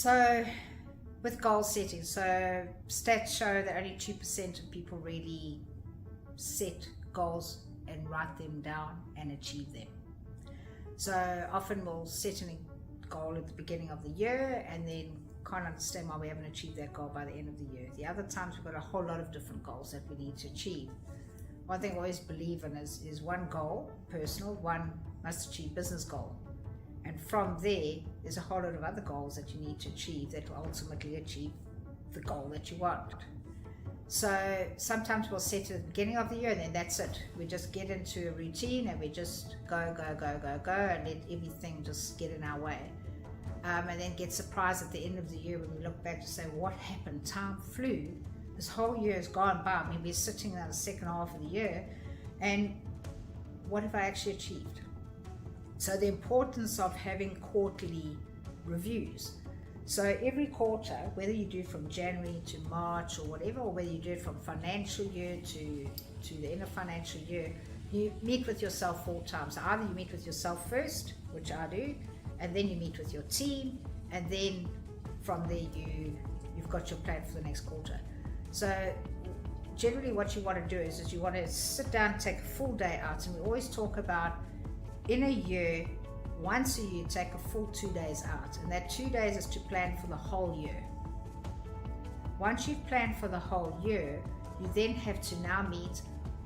So with goal setting, so stats show that only 2% of people really set goals and write them down and achieve them. So often we'll set a goal at the beginning of the year and then can't understand why we haven't achieved that goal by the end of the year. The other times we've got a whole lot of different goals that we need to achieve. One thing I always believe in is one goal, personal, one must achieve business goal. And from there's a whole lot of other goals that you need to achieve that will ultimately achieve the goal that you want. So sometimes we'll set it at the beginning of the year and then that's it. We just get into a routine and we just go and let everything just get in our way. And then get surprised at the end of the year when we look back to say, what happened? Time flew. This whole year has gone by. I mean, we're sitting in the second half of the year and what have I actually achieved? So the importance of having quarterly reviews. So every quarter, whether you do it from January to March or whatever, or whether you do it from financial year to the end of financial year, you meet with yourself 4 times. So either you meet with yourself first, which I do, and then you meet with your team, and then from there you've got your plan for the next quarter. So generally what you want to do is you want to sit down, take a full day out, and we always talk about in a year, once a year, take a full 2 days out, and that 2 days is to plan for the whole year. Once you've planned for the whole year, you then have to now meet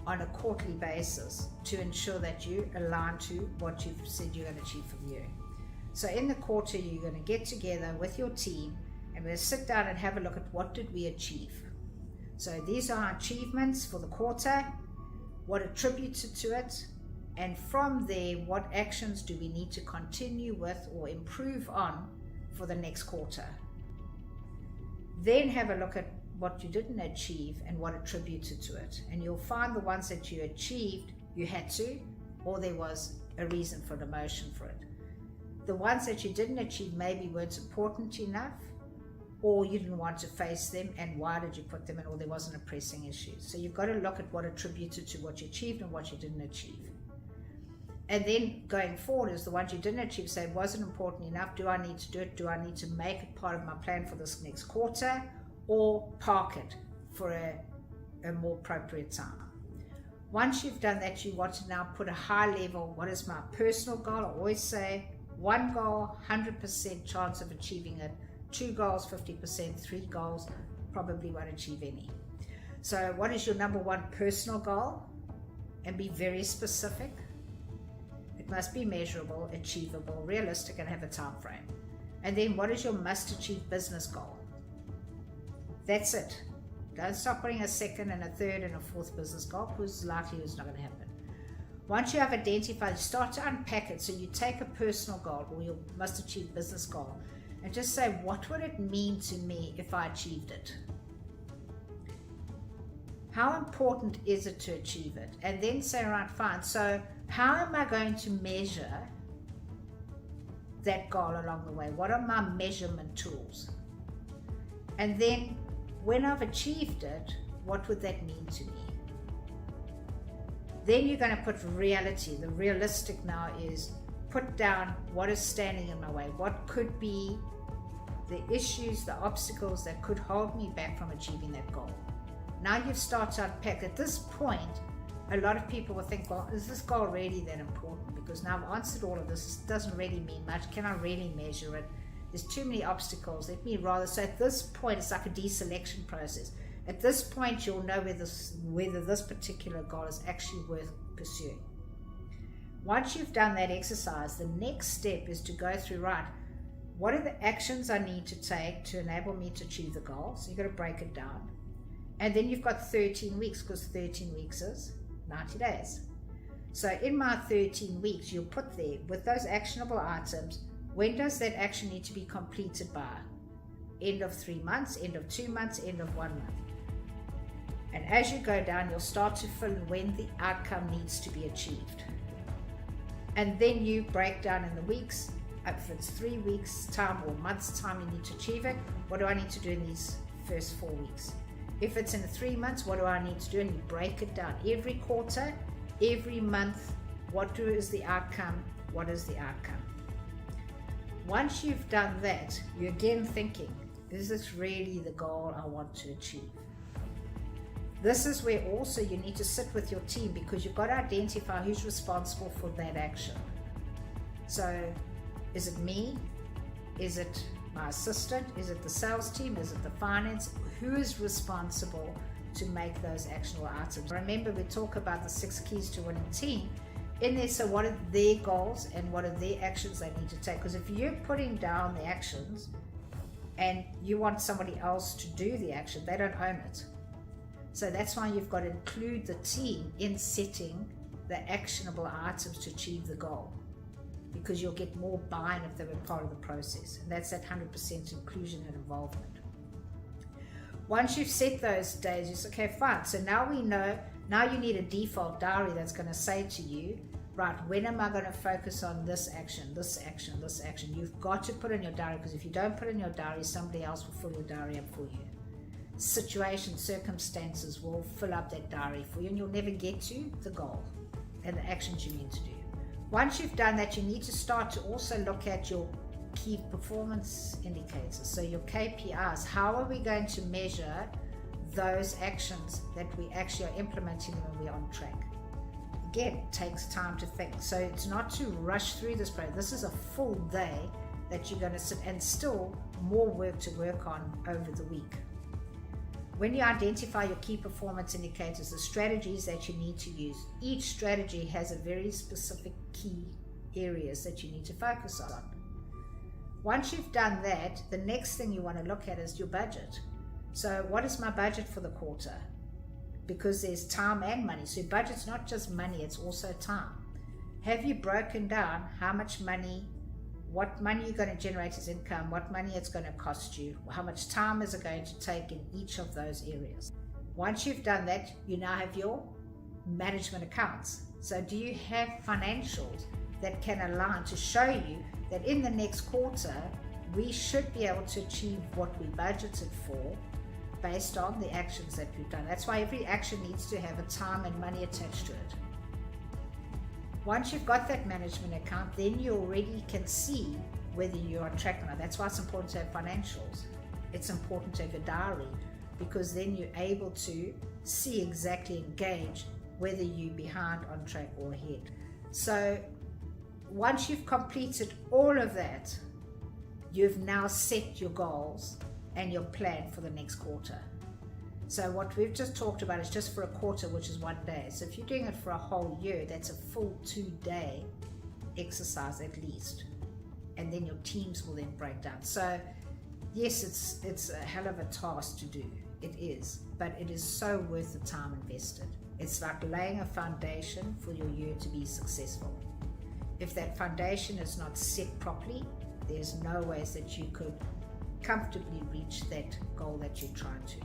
on a quarterly basis to ensure that you align to what you've said you're going to achieve for the year. So in the quarter, you're going to get together with your team and we're going to sit down and have a look at what did we achieve. So these are our achievements for the quarter, what attributed to it, and from there, what actions do we need to continue with or improve on for the next quarter. Then have a look at what you didn't achieve and what attributed to it. And you'll find the ones that you achieved, you had to, or there was a reason for the motion for it. The ones that you didn't achieve maybe weren't important enough, or you didn't want to face them, and why did you put them in, or there wasn't a pressing issue. So you've got to look at what attributed to what you achieved and what you didn't achieve. And then going forward is the ones you didn't achieve, say, wasn't important enough, do I need to do it, do I need to make it part of my plan for this next quarter, or park it for a more appropriate time. Once you've done that, you want to now put a high level, what is my personal goal? I always say, 1 goal, 100% chance of achieving it, 2 goals, 50%, 3 goals, probably won't achieve any. So what is your number 1 personal goal? And be very specific. It must be measurable, achievable, realistic, and have a time frame. And then what is your must-achieve business goal? That's it. Don't start putting a second and a third and a fourth business goal, because likely it's not going to happen. Once you have identified, start to unpack it. So you take a personal goal or your must-achieve business goal and just say, what would it mean to me if I achieved it? How important is it to achieve it? And then say, right, fine. So how am I going to measure that goal along the way? What are my measurement tools? And then when I've achieved it, what would that mean to me? Then you're going to put reality. The realistic now is put down what is standing in my way. What could be the issues, the obstacles that could hold me back from achieving that goal? Now you've started to unpack. At this point, a lot of people will think, well, is this goal really that important? Because now I've answered all of this. It doesn't really mean much. Can I really measure it? There's too many obstacles. Let me rather, so at this point, it's like a deselection process. At this point, you'll know whether this particular goal is actually worth pursuing. Once you've done that exercise, the next step is to go through, right, what are the actions I need to take to enable me to achieve the goal? So you've got to break it down. And then you've got 13 weeks, because 13 weeks is 90 days. So in my 13 weeks, you'll put there, with those actionable items, when does that action need to be completed by? End of 3 months, end of 2 months, end of 1 month. And as you go down, you'll start to fill in when the outcome needs to be achieved. And then you break down in the weeks. If it's 3 weeks time or months time you need to achieve it, what do I need to do in these first 4 weeks? If it's in 3 months, what do I need to do? And you break it down every quarter, every month. What is the outcome? What is the outcome? Once you've done that, you're again thinking, is this really the goal I want to achieve? This is where also you need to sit with your team, because you've got to identify who's responsible for that action. So is it me? Is it my assistant? Is it the sales team? Is it the finance? Who is responsible to make those actionable items? Remember, we talk about the 6 keys to winning team in there. So what are their goals and what are their actions they need to take? Because if you're putting down the actions and you want somebody else to do the action, they don't own it. So that's why you've got to include the team in setting the actionable items to achieve the goal, because you'll get more buy-in if they were part of the process. And that's that 100% inclusion and involvement. Once you've set those days, you say, okay, fine. So now we know, now you need a default diary that's going to say to you, right, when am I going to focus on this action, this action, this action? You've got to put in your diary, because if you don't put in your diary, somebody else will fill your diary up for you. Situations, circumstances will fill up that diary for you, and you'll never get to the goal and the actions you need to do. Once you've done that, you need to start to also look at your key performance indicators. So your KPIs, how are we going to measure those actions that we actually are implementing when we're on track? Again, it takes time to think. So it's not to rush through this process. This is a full day that you're going to sit, and still more work to work on over the week. When you identify your key performance indicators, the strategies that you need to use, each strategy has a very specific key areas that you need to focus on. Once you've done that, the next thing you want to look at is your budget. So what is my budget for the quarter? Because there's time and money. So budget's not just money, it's also time. Have you broken down how much money, what money you're going to generate as income, what money it's going to cost you, how much time is it going to take in each of those areas? Once you've done that, you now have your management accounts. So do you have financials that can align to show you that in the next quarter, we should be able to achieve what we budgeted for based on the actions that we've done? That's why every action needs to have a time and money attached to it. Once you've got that management account, then you already can see whether you're on track or not. That's why it's important to have financials. It's important to have a diary, because then you're able to see exactly, engage whether you're behind, on track, or ahead. So once you've completed all of that, you've now set your goals and your plan for the next quarter. So what we've just talked about is just for a quarter, which is 1 day. So if you're doing it for a whole year, that's a full 2-day exercise at least. And then your teams will then break down. So yes, it's a hell of a task to do. It is, but it is so worth the time invested. It's like laying a foundation for your year to be successful. If that foundation is not set properly, there's no ways that you could comfortably reach that goal that you're trying to.